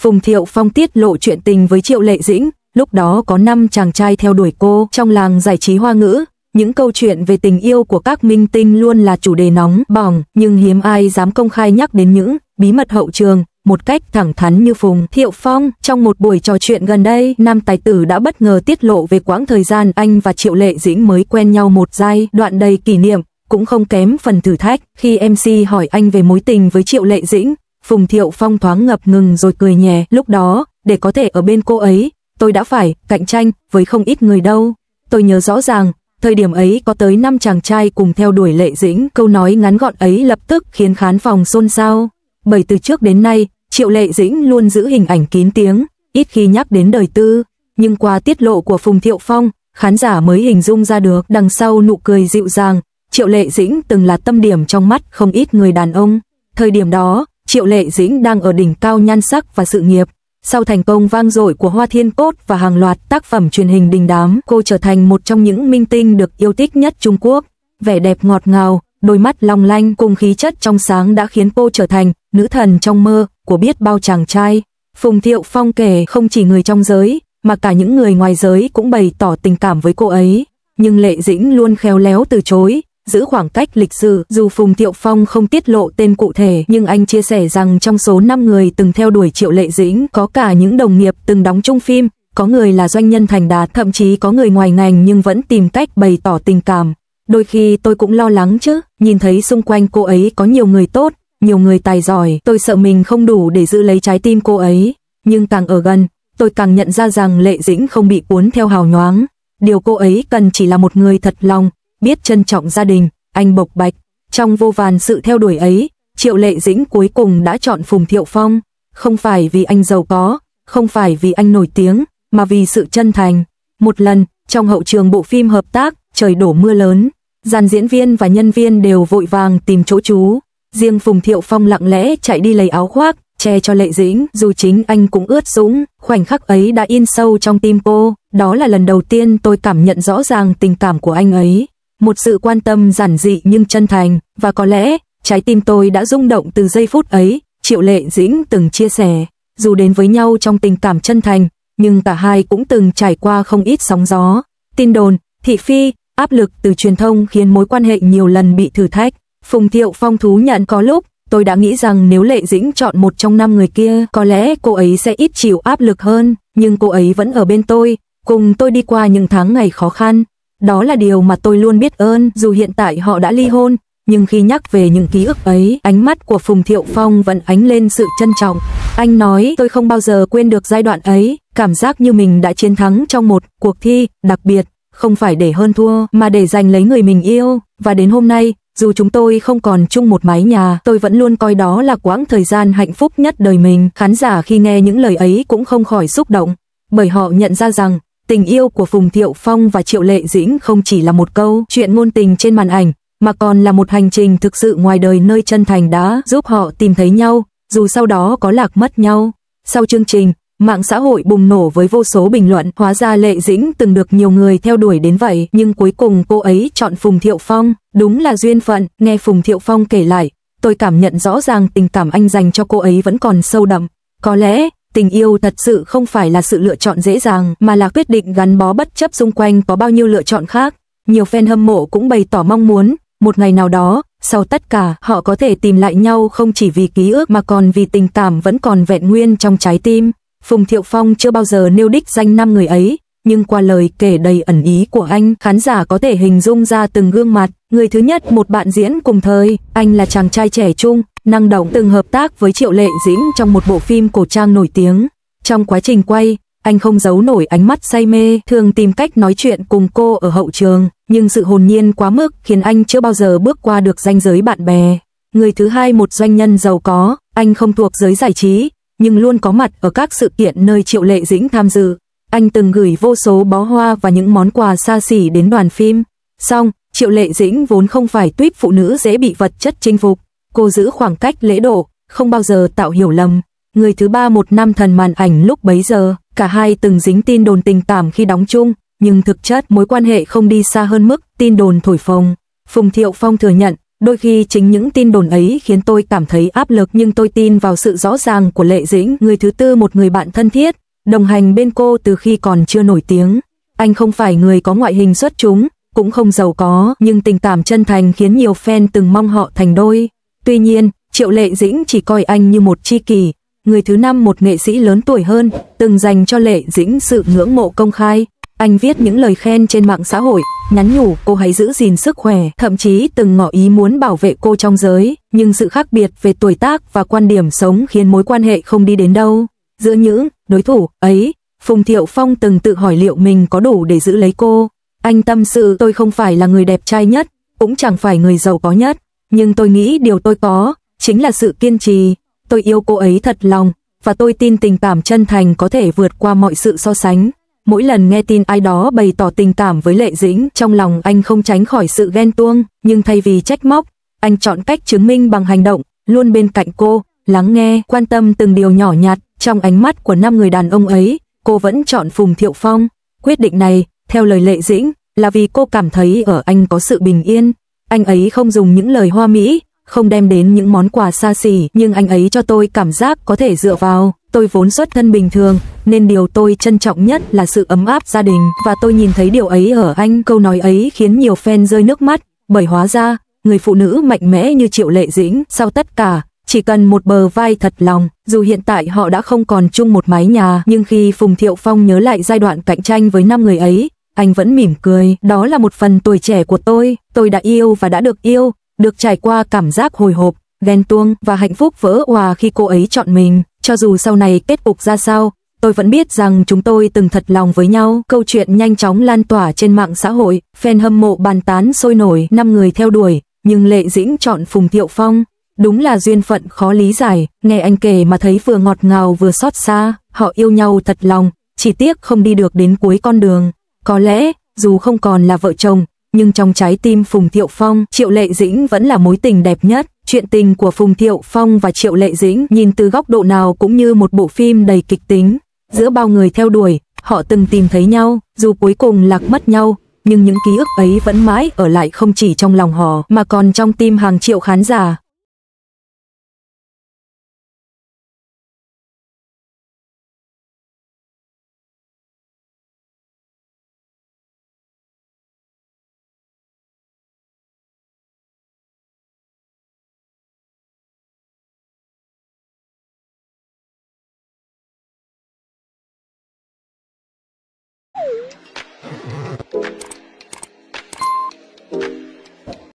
Phùng Thiệu Phong tiết lộ chuyện tình với Triệu Lệ Dĩnh, lúc đó có 5 chàng trai theo đuổi cô. Trong làng giải trí Hoa ngữ, những câu chuyện về tình yêu của các minh tinh luôn là chủ đề nóng bỏng, nhưng hiếm ai dám công khai nhắc đến những bí mật hậu trường một cách thẳng thắn như Phùng Thiệu Phong. Trong một buổi trò chuyện gần đây, nam tài tử đã bất ngờ tiết lộ về quãng thời gian anh và Triệu Lệ Dĩnh mới quen nhau một giai đoạn đầy kỷ niệm, cũng không kém phần thử thách. Khi MC hỏi anh về mối tình với Triệu Lệ Dĩnh, Phùng Thiệu Phong thoáng ngập ngừng rồi cười nhẹ. Lúc đó, để có thể ở bên cô ấy, tôi đã phải cạnh tranh với không ít người đâu. Tôi nhớ rõ ràng, thời điểm ấy có tới 5 chàng trai cùng theo đuổi Lệ Dĩnh. Câu nói ngắn gọn ấy lập tức khiến khán phòng xôn xao. Bởi từ trước đến nay, Triệu Lệ Dĩnh luôn giữ hình ảnh kín tiếng, ít khi nhắc đến đời tư. Nhưng qua tiết lộ của Phùng Thiệu Phong, khán giả mới hình dung ra được đằng sau nụ cười dịu dàng, Triệu Lệ Dĩnh từng là tâm điểm trong mắt không ít người đàn ông. Thời điểm đó, Triệu Lệ Dĩnh đang ở đỉnh cao nhan sắc và sự nghiệp. Sau thành công vang dội của Hoa Thiên Cốt và hàng loạt tác phẩm truyền hình đình đám, cô trở thành một trong những minh tinh được yêu thích nhất Trung Quốc. Vẻ đẹp ngọt ngào, đôi mắt long lanh cùng khí chất trong sáng đã khiến cô trở thành nữ thần trong mơ của biết bao chàng trai. Phùng Thiệu Phong kể không chỉ người trong giới, mà cả những người ngoài giới cũng bày tỏ tình cảm với cô ấy. Nhưng Lệ Dĩnh luôn khéo léo từ chối, giữ khoảng cách lịch sự. Dù Phùng Thiệu Phong không tiết lộ tên cụ thể, nhưng anh chia sẻ rằng trong số 5 người từng theo đuổi Triệu Lệ Dĩnh, có cả những đồng nghiệp từng đóng chung phim, có người là doanh nhân thành đạt, thậm chí có người ngoài ngành nhưng vẫn tìm cách bày tỏ tình cảm. Đôi khi tôi cũng lo lắng chứ, nhìn thấy xung quanh cô ấy có nhiều người tốt, nhiều người tài giỏi, tôi sợ mình không đủ để giữ lấy trái tim cô ấy. Nhưng càng ở gần, tôi càng nhận ra rằng Lệ Dĩnh không bị cuốn theo hào nhoáng. Điều cô ấy cần chỉ là một người thật lòng, biết trân trọng gia đình. Anh bộc bạch. Trong vô vàn sự theo đuổi ấy, Triệu Lệ Dĩnh cuối cùng đã chọn Phùng Thiệu Phong. Không phải vì anh giàu có, không phải vì anh nổi tiếng, mà vì sự chân thành. Một lần, trong hậu trường bộ phim hợp tác, trời đổ mưa lớn, dàn diễn viên và nhân viên đều vội vàng tìm chỗ trú. Riêng Phùng Thiệu Phong lặng lẽ chạy đi lấy áo khoác, che cho Lệ Dĩnh, dù chính anh cũng ướt sũng. Khoảnh khắc ấy đã in sâu trong tim cô. Đó là lần đầu tiên tôi cảm nhận rõ ràng tình cảm của anh ấy. Một sự quan tâm giản dị nhưng chân thành, và có lẽ trái tim tôi đã rung động từ giây phút ấy. Triệu Lệ Dĩnh từng chia sẻ, dù đến với nhau trong tình cảm chân thành, nhưng cả hai cũng từng trải qua không ít sóng gió. Tin đồn, thị phi, áp lực từ truyền thông khiến mối quan hệ nhiều lần bị thử thách. Phùng Thiệu Phong thú nhận có lúc tôi đã nghĩ rằng nếu Lệ Dĩnh chọn một trong 5 người kia, có lẽ cô ấy sẽ ít chịu áp lực hơn, nhưng cô ấy vẫn ở bên tôi, cùng tôi đi qua những tháng ngày khó khăn. Đó là điều mà tôi luôn biết ơn. Dù hiện tại họ đã ly hôn, nhưng khi nhắc về những ký ức ấy, ánh mắt của Phùng Thiệu Phong vẫn ánh lên sự trân trọng. Anh nói, tôi không bao giờ quên được giai đoạn ấy, cảm giác như mình đã chiến thắng trong một cuộc thi đặc biệt, không phải để hơn thua, mà để giành lấy người mình yêu. Và đến hôm nay, dù chúng tôi không còn chung một mái nhà, tôi vẫn luôn coi đó là quãng thời gian hạnh phúc nhất đời mình. Khán giả khi nghe những lời ấy cũng không khỏi xúc động, bởi họ nhận ra rằng tình yêu của Phùng Thiệu Phong và Triệu Lệ Dĩnh không chỉ là một câu chuyện ngôn tình trên màn ảnh, mà còn là một hành trình thực sự ngoài đời nơi chân thành đã giúp họ tìm thấy nhau, dù sau đó có lạc mất nhau. Sau chương trình, mạng xã hội bùng nổ với vô số bình luận, hóa ra Lệ Dĩnh từng được nhiều người theo đuổi đến vậy, nhưng cuối cùng cô ấy chọn Phùng Thiệu Phong, đúng là duyên phận. Nghe Phùng Thiệu Phong kể lại, tôi cảm nhận rõ ràng tình cảm anh dành cho cô ấy vẫn còn sâu đậm. Có lẽ tình yêu thật sự không phải là sự lựa chọn dễ dàng, mà là quyết định gắn bó bất chấp xung quanh có bao nhiêu lựa chọn khác. Nhiều fan hâm mộ cũng bày tỏ mong muốn, một ngày nào đó, sau tất cả, họ có thể tìm lại nhau không chỉ vì ký ức mà còn vì tình cảm vẫn còn vẹn nguyên trong trái tim. Phùng Thiệu Phong chưa bao giờ nêu đích danh 5 người ấy, nhưng qua lời kể đầy ẩn ý của anh, khán giả có thể hình dung ra từng gương mặt. Người thứ nhất, một bạn diễn cùng thời, anh là chàng trai trẻ trung, năng động, từng hợp tác với Triệu Lệ Dĩnh trong một bộ phim cổ trang nổi tiếng. Trong quá trình quay, anh không giấu nổi ánh mắt say mê, thường tìm cách nói chuyện cùng cô ở hậu trường, nhưng sự hồn nhiên quá mức khiến anh chưa bao giờ bước qua được ranh giới bạn bè. Người thứ hai, một doanh nhân giàu có, anh không thuộc giới giải trí, nhưng luôn có mặt ở các sự kiện nơi Triệu Lệ Dĩnh tham dự. Anh từng gửi vô số bó hoa và những món quà xa xỉ đến đoàn phim. Song, Triệu Lệ Dĩnh vốn không phải tuýp phụ nữ dễ bị vật chất chinh phục. Cô giữ khoảng cách lễ độ, không bao giờ tạo hiểu lầm. Người thứ ba, một nam thần màn ảnh lúc bấy giờ, cả hai từng dính tin đồn tình cảm khi đóng chung, nhưng thực chất mối quan hệ không đi xa hơn mức tin đồn thổi phồng. Phùng Thiệu Phong thừa nhận, Đôi khi chính những tin đồn ấy khiến tôi cảm thấy áp lực, nhưng tôi tin vào sự rõ ràng của Lệ Dĩnh, người thứ tư, một người bạn thân thiết, đồng hành bên cô từ khi còn chưa nổi tiếng. Anh không phải người có ngoại hình xuất chúng, cũng không giàu có, nhưng tình cảm chân thành khiến nhiều fan từng mong họ thành đôi. Tuy nhiên, Triệu Lệ Dĩnh chỉ coi anh như một tri kỷ. Người thứ năm, một nghệ sĩ lớn tuổi hơn, từng dành cho Lệ Dĩnh sự ngưỡng mộ công khai. Anh viết những lời khen trên mạng xã hội, nhắn nhủ cô hãy giữ gìn sức khỏe, thậm chí từng ngỏ ý muốn bảo vệ cô trong giới, nhưng sự khác biệt về tuổi tác và quan điểm sống khiến mối quan hệ không đi đến đâu. Giữa những đối thủ ấy, Phùng Thiệu Phong từng tự hỏi liệu mình có đủ để giữ lấy cô. Anh tâm sự, tôi không phải là người đẹp trai nhất, cũng chẳng phải người giàu có nhất, nhưng tôi nghĩ điều tôi có chính là sự kiên trì. Tôi yêu cô ấy thật lòng, và tôi tin tình cảm chân thành có thể vượt qua mọi sự so sánh. Mỗi lần nghe tin ai đó bày tỏ tình cảm với Lệ Dĩnh, trong lòng anh không tránh khỏi sự ghen tuông, nhưng thay vì trách móc, anh chọn cách chứng minh bằng hành động, luôn bên cạnh cô, lắng nghe, quan tâm từng điều nhỏ nhặt. Trong ánh mắt của 5 người đàn ông ấy, cô vẫn chọn Phùng Thiệu Phong. Quyết định này, theo lời Lệ Dĩnh, là vì cô cảm thấy ở anh có sự bình yên. Anh ấy không dùng những lời hoa mỹ, không đem đến những món quà xa xỉ, nhưng anh ấy cho tôi cảm giác có thể dựa vào. Tôi vốn xuất thân bình thường, nên điều tôi trân trọng nhất là sự ấm áp gia đình, và tôi nhìn thấy điều ấy ở anh. Câu nói ấy khiến nhiều fan rơi nước mắt, bởi hóa ra, người phụ nữ mạnh mẽ như Triệu Lệ Dĩnh, sau tất cả, chỉ cần một bờ vai thật lòng. Dù hiện tại họ đã không còn chung một mái nhà, nhưng khi Phùng Thiệu Phong nhớ lại giai đoạn cạnh tranh với 5 người ấy, anh vẫn mỉm cười. Đó là một phần tuổi trẻ của tôi đã yêu và đã được yêu, được trải qua cảm giác hồi hộp, ghen tuông và hạnh phúc vỡ òa khi cô ấy chọn mình. Cho dù sau này kết cục ra sao, tôi vẫn biết rằng chúng tôi từng thật lòng với nhau. Câu chuyện nhanh chóng lan tỏa trên mạng xã hội, fan hâm mộ bàn tán sôi nổi, 5 người theo đuổi, nhưng Lệ Dĩnh chọn Phùng Thiệu Phong. Đúng là duyên phận khó lý giải, nghe anh kể mà thấy vừa ngọt ngào vừa xót xa. Họ yêu nhau thật lòng, chỉ tiếc không đi được đến cuối con đường. Có lẽ, dù không còn là vợ chồng, nhưng trong trái tim Phùng Thiệu Phong, Triệu Lệ Dĩnh vẫn là mối tình đẹp nhất. Chuyện tình của Phùng Thiệu Phong và Triệu Lệ Dĩnh nhìn từ góc độ nào cũng như một bộ phim đầy kịch tính. Giữa bao người theo đuổi, họ từng tìm thấy nhau, dù cuối cùng lạc mất nhau, nhưng những ký ức ấy vẫn mãi ở lại, không chỉ trong lòng họ mà còn trong tim hàng triệu khán giả.